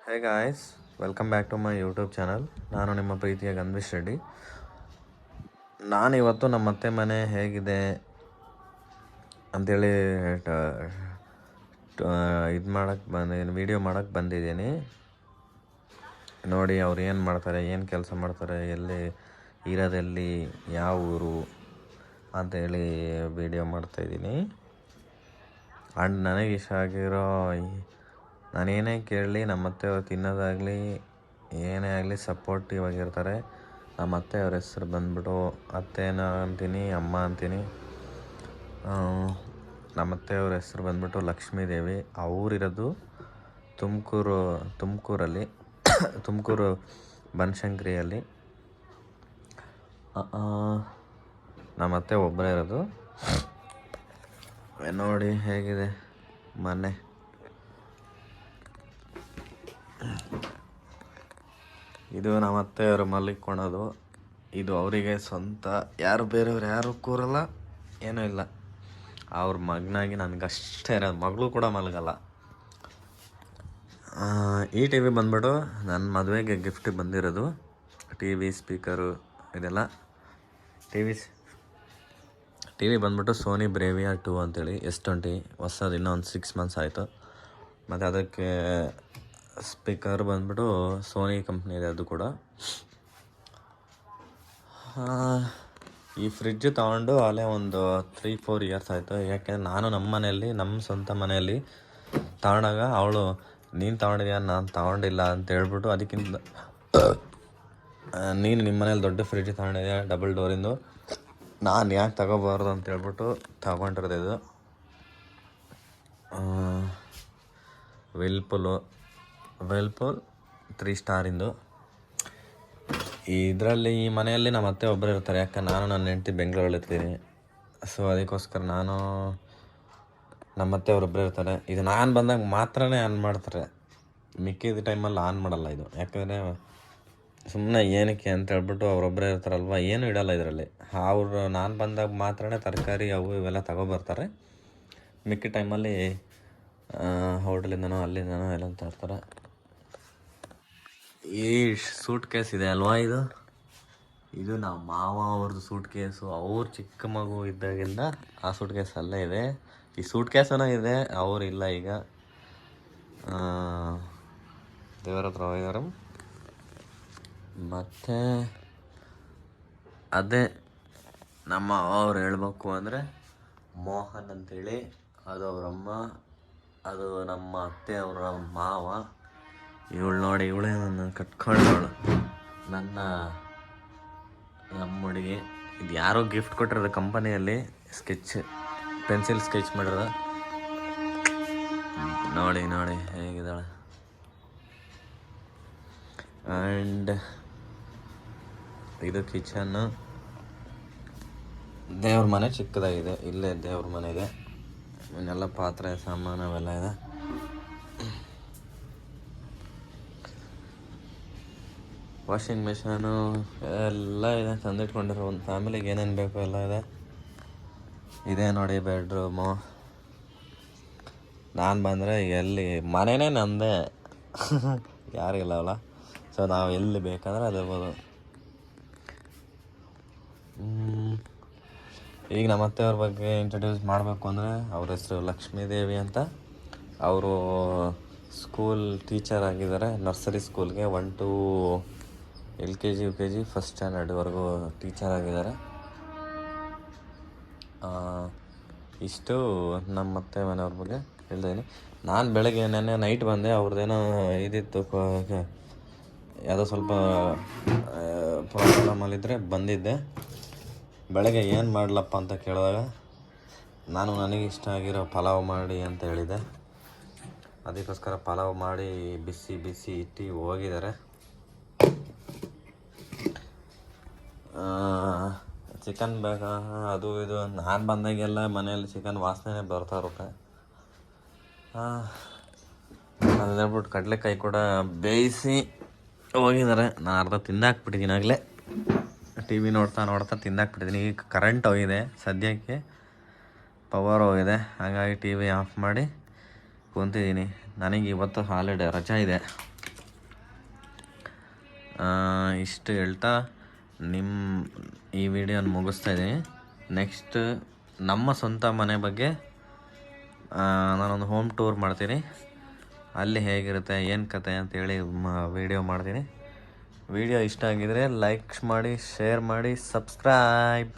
Hey guys, welcome back to my YouTube channel. ನಾನು ನಿಮ್ಮ ಪ್ರೀತಿಯ ಗಂಧೇಶ್ ರೆಡ್ಡಿ. ನಾನಿವತ್ತು ನಮ್ಮ ಅತ್ತೆ ಮನೆ ಹೇಗಿದೆ ಅಂಥೇಳಿ ಇದು ವೀಡಿಯೋ ಮಾಡೋಕ್ಕೆ ಬಂದಿದ್ದೀನಿ. ನೋಡಿ ಅವ್ರು ಏನು ಮಾಡ್ತಾರೆ, ಏನು ಕೆಲಸ ಮಾಡ್ತಾರೆ, ಎಲ್ಲಿ ಇರೋದೆಲ್ಲಿ, ಯಾವ ಊರು ಅಂಥೇಳಿ ವೀಡಿಯೋ ಮಾಡ್ತಾಯಿದ್ದೀನಿ. ಆ್ಯಂಡ್ ನನಗೆ ಇಷ್ಟ ಆಗಿರೋ ನಾನೇನೇ ಕೇಳಲಿ ನಮ್ಮ ಅತ್ತೆಯವ್ರು ತಿನ್ನೋದಾಗಲಿ ಏನೇ ಆಗಲಿ ಸಪೋರ್ಟಿವ್ ಆಗಿರ್ತಾರೆ. ನಮ್ಮ ಅತ್ತೆಯವ್ರ ಹೆಸ್ರು ಬಂದ್ಬಿಟ್ಟು ಅತ್ತೇನ ಅಂತೀನಿ, ಅಮ್ಮ ಅಂತೀನಿ. ನಮ್ಮ ಅತ್ತೆಯವ್ರ ಹೆಸ್ರು ಬಂದ್ಬಿಟ್ಟು ಲಕ್ಷ್ಮೀದೇವಿ. ಅವರಿರೋದು ತುಮಕೂರಲ್ಲಿ ತುಮಕೂರು ಬನಶಂಕರಿಯಲ್ಲಿ. ನಮ್ಮ ಅತ್ತೆ ಒಬ್ಬರೇ ಇರೋದು. ನೋಡಿ ಹೇಗಿದೆ ಮನೆ. ಇದು ನಮ್ಮ ಅತ್ತೆಯವರು ಮಲ್ಕೊಳ್ಳೋದು. ಇದು ಅವರಿಗೆ ಸ್ವಂತ, ಬೇರೆಯವ್ರು ಯಾರು ಕೂರಲ್ಲ, ಏನೂ ಇಲ್ಲ. ಅವ್ರ ಮಗನಾಗಿ ನನಗಷ್ಟೇ ಇರೋದು, ಮಗಳು ಕೂಡ ಮಲಗಲ್ಲ. ಈ ಟಿ ವಿ ಬಂದ್ಬಿಟ್ಟು ನನ್ನ ಮದುವೆಗೆ ಗಿಫ್ಟಿಗೆ ಬಂದಿರೋದು. ಟಿ ವಿ ಸ್ಪೀಕರು ಇದೆಲ್ಲ. ಟಿ ವಿ ಬಂದ್ಬಿಟ್ಟು ಸೋನಿ ಬ್ರೇವಿಯಾ 2 ಅಂತೇಳಿ S20 ಹೊಸದು, ಇನ್ನೂ ಒಂದು 6 ಮಂತ್ಸ್ ಆಯಿತು. ಮತ್ತು ಅದಕ್ಕೆ ಸ್ಪೀಕರ್ ಬಂದ್ಬಿಟ್ಟು ಸೋನಿ ಕಂಪ್ನಿದೆ, ಅದು ಕೂಡ. ಈ ಫ್ರಿಡ್ಜ್ ತೊಗೊಂಡು ಅಲ್ಲೇ ಒಂದು 3-4 ಇಯರ್ಸ್ ಆಯಿತು. ಯಾಕೆಂದರೆ ನಾನು ನಮ್ಮ ಸ್ವಂತ ಮನೆಯಲ್ಲಿ ತಗೊಂಡಾಗ ಅವಳು ನೀನು ತೊಗೊಂಡಿದ್ಯಾ, ನಾನು ತೊಗೊಂಡಿಲ್ಲ ಅಂತ ಹೇಳ್ಬಿಟ್ಟು, ಅದಕ್ಕಿಂತ ನೀನು ನಿಮ್ಮ ಮನೇಲಿ ದೊಡ್ಡ ಫ್ರಿಡ್ಜ್ ತೊಗೊಂಡಿದ್ಯಾ ಡಬಲ್ ಡೋರಿಂದು, ನಾನು ಯಾಕೆ ತಗೋಬಾರ್ದು ಅಂತ ಹೇಳ್ಬಿಟ್ಟು ತಗೊಂಡಿರೋದು. ಇದು ವೆಲ್ಪೂಲ್ 3 ಸ್ಟಾರಿಂದು. ಇದರಲ್ಲಿ ಈ ಮನೆಯಲ್ಲಿ ನಮ್ಮ ಅತ್ತೆ ಒಬ್ಬರು ಇರ್ತಾರೆ, ಯಾಕಂದ್ರೆ ನಾನು ನನ್ನ ಹೆಂಡತಿ ಬೆಂಗಳೂರಲ್ಲಿ ಇರ್ತೀನಿ. ಸೊ ಅದಕ್ಕೋಸ್ಕರ ನಮ್ಮ ಅತ್ತೆ ಅವರೊಬ್ಬರೇ ಇರ್ತಾರೆ. ಇದು ನಾನು ಬಂದಾಗ ಮಾತ್ರನೇ ಆನ್ ಮಾಡ್ತಾರೆ, ಮಿಕ್ಕಿದ ಟೈಮಲ್ಲಿ ಆನ್ ಮಾಡಲ್ಲ ಇದು. ಯಾಕಂದರೆ ಸುಮ್ಮನೆ ಏನಕ್ಕೆ ಅಂತ ಹೇಳ್ಬಿಟ್ಟು ಅವರೊಬ್ಬರೇ ಇರ್ತಾರಲ್ವ, ಏನೂ ಇಡಲ್ಲ ಇದರಲ್ಲಿ. ನಾನು ಬಂದಾಗ ಮಾತ್ರನೇ ತರಕಾರಿ ಅವು ಇವೆಲ್ಲ ತಗೊಬರ್ತಾರೆ. ಮಿಕ್ಕಿದ ಟೈಮಲ್ಲಿ ಹೋಟೆಲಿಂದನೋ ಅಲ್ಲಿಂದನೋ ಎಲ್ಲ ತರ್ತಾರೆ. ಈ ಸೂಟ್ ಕೇಸ್ ಇದೆ ಅಲ್ವಾ, ಇದು ನಮ್ಮ ಮಾವ ಅವ್ರದ್ದು ಸೂಟ್ ಕೇಸು. ಅವ್ರು ಚಿಕ್ಕ ಮಗು ಇದ್ದಾಗಿಂದ ಆ ಸೂಟ್ ಕೇಸ್ ಅಲ್ಲೇ ಇದೆ. ಈ ಸೂಟ್ ಕೇಸನೂ ಇದೆ, ಅವರಿಲ್ಲ ಈಗ, ದೇವರ ಹತ್ರ ಹೋಗಿದ್ದಾರೆ. ಮತ್ತು ಅದೇ ನಮ್ಮ ಅವ್ರು ಹೇಳ್ಬೇಕು ಅಂದರೆ ಮೋಹನ್ ಅಂತೇಳಿ, ಅದು ಅವರಮ್ಮ, ಅದು ನಮ್ಮ ಅತ್ತೆ ಅವರ ಮಾವ. ಇವಳು ನೋಡಿ, ಇವಳೇ ನನ್ನ ಕಟ್ಕೊಂಡವಳು, ನಮ್ಮ ಹುಡುಗಿ. ಇದು ಯಾರೋ ಗಿಫ್ಟ್ ಕೊಟ್ಟಿರೋದು ಕಂಪನಿಯಲ್ಲಿ, ಪೆನ್ಸಿಲ್ ಸ್ಕೆಚ್ ಮಾಡಿರೋದು. ನೋಡಿ ಹೇಗಿದ್ದಾಳೆ. ಆ್ಯಂಡ್ ಇದು ಕಿಚನ್ನು. ದೇವ್ರ ಮನೆ ಚಿಕ್ಕದಾಗಿದೆ, ಇಲ್ಲೇ ದೇವ್ರ ಮನೆ ಇದೆ. ಇನ್ನೆಲ್ಲ ಪಾತ್ರೆ ಸಾಮಾನು ಅವೆಲ್ಲ ಇದೆ. ವಾಷಿಂಗ್ ಮಿಷನು ಎಲ್ಲ ಇದೆ, ತಂದಿಟ್ಕೊಂಡಿರೋ ಒಂದು ಫ್ಯಾಮಿಲಿಗೆ ಏನೇನು ಬೇಕು ಎಲ್ಲ ಇದೆ. ಇದೇ ನೋಡಿ ಬೆಡ್ರೂಮು. ನಾನು ಬಂದರೆ ಎಲ್ಲಿ ಮನೆಯೇ ನಂದೇ, ಯಾರಿಲ್ಲವಲ್ಲ. ಸೊ ನಾವು ಎಲ್ಲಿ ಬೇಕಾದ್ರೆ ಅದು ಇರ್ಬೋದು. ಈಗ ನಮ್ಮ ಅತ್ತೆಯವ್ರ ಬಗ್ಗೆ ಇಂಟ್ರಡ್ಯೂಸ್ ಮಾಡಬೇಕು ಅಂದರೆ, ಅವ್ರ ಹೆಸರು ಲಕ್ಷ್ಮೀದೇವಿ ಅಂತ. ಅವರು ಸ್ಕೂಲ್ ಟೀಚರ್ ಆಗಿದ್ದಾರೆ, ನರ್ಸರಿ ಸ್ಕೂಲ್ಗೆ 1 to LKG UKG ಫಸ್ಟ್ ಸ್ಟ್ಯಾಂಡರ್ಡ್ವರೆಗೂ ಟೀಚರ್ ಆಗಿದ್ದಾರೆ. ಇಷ್ಟು ನಮ್ಮ ಅತ್ತೆ ಮನೆಯವ್ರ ಬಗ್ಗೆ ಹೇಳ್ತಾಯಿದ್ದೀನಿ. ನಾನು ಬೆಳಗ್ಗೆ ನೈಟ್ ಬಂದೆ, ಅವ್ರದ್ದೇನೋ ಇದಿತ್ತು, ಯಾವುದೋ ಸ್ವಲ್ಪ ಪ್ರಾಬ್ಲಮಲ್ಲಿದ್ದರೆ ಬಂದಿದ್ದೆ. ಬೆಳಗ್ಗೆ ಏನು ಮಾಡಲಪ್ಪ ಅಂತ ಕೇಳಿದಾಗ ನನಗಿಷ್ಟ ಆಗಿರೋ ಪಲಾವ್ ಮಾಡಿ ಅಂತ ಹೇಳಿದೆ. ಅದಕ್ಕೋಸ್ಕರ ಪಲಾವ್ ಮಾಡಿ ಬಿಸಿ ಇಟ್ಟು ಹೋಗಿದ್ದಾರೆ. ಚಿಕನ್ ಬೇಕಾ ಅದು ಇದು, ನಾನು ಬಂದಾಗೆಲ್ಲ ಮನೆಯಲ್ಲಿ ಚಿಕನ್ ವಾಸನೆ ಬರ್ತಾ ಇರುತ್ತೆ. ಅದು ಹೇಳ್ಬಿಟ್ಟು ಕಡಲೆಕಾಯಿ ಕೂಡ ಬೇಯಿಸಿ ಹೋಗಿದ್ದಾರೆ. ನಾನು ಅರ್ಧ ತಿಂದಾಕ್ಬಿಟ್ಟಿದ್ದೀನಿ ಆಗಲೇ. ಟಿ ವಿ ನೋಡ್ತಾ ತಿಂದಾಕ್ಬಿಟ್ಟಿದ್ದೀನಿ. ಈಗ ಕರೆಂಟ್ ಹೋಗಿದೆ, ಸದ್ಯಕ್ಕೆ ಪವರ್ ಹೋಗಿದೆ, ಹಾಗಾಗಿ ಟಿ ವಿ ಆಫ್ ಮಾಡಿ ಕುಂತಿದ್ದೀನಿ. ನನಗೆ ಇವತ್ತು ಹಾಲಿಡೇ, ರಜಾ ಇದೆ. ಇಷ್ಟು ಹೇಳ್ತಾ ನಿಮ್ಮ ಈ ವಿಡಿಯೋನ ಮುಗಿಸ್ತಾ ಇದ್ದೀನಿ. ನೆಕ್ಸ್ಟ್ ನಮ್ಮ ಸ್ವಂತ ಮನೆ ಬಗ್ಗೆ ನಾನೊಂದು ಹೋಮ್ ಟೂರ್ ಮಾಡ್ತೀನಿ. ಅಲ್ಲಿ ಹೇಗಿರುತ್ತೆ ಏನು ಕತೆ ಅಂತೇಳಿ ವಿಡಿಯೋ ಮಾಡ್ತೀನಿ. ವಿಡಿಯೋ ಇಷ್ಟ ಆಗಿದರೆ ಲೈಕ್ ಮಾಡಿ, ಶೇರ್ ಮಾಡಿ, ಸಬ್ಸ್ಕ್ರೈಬ್.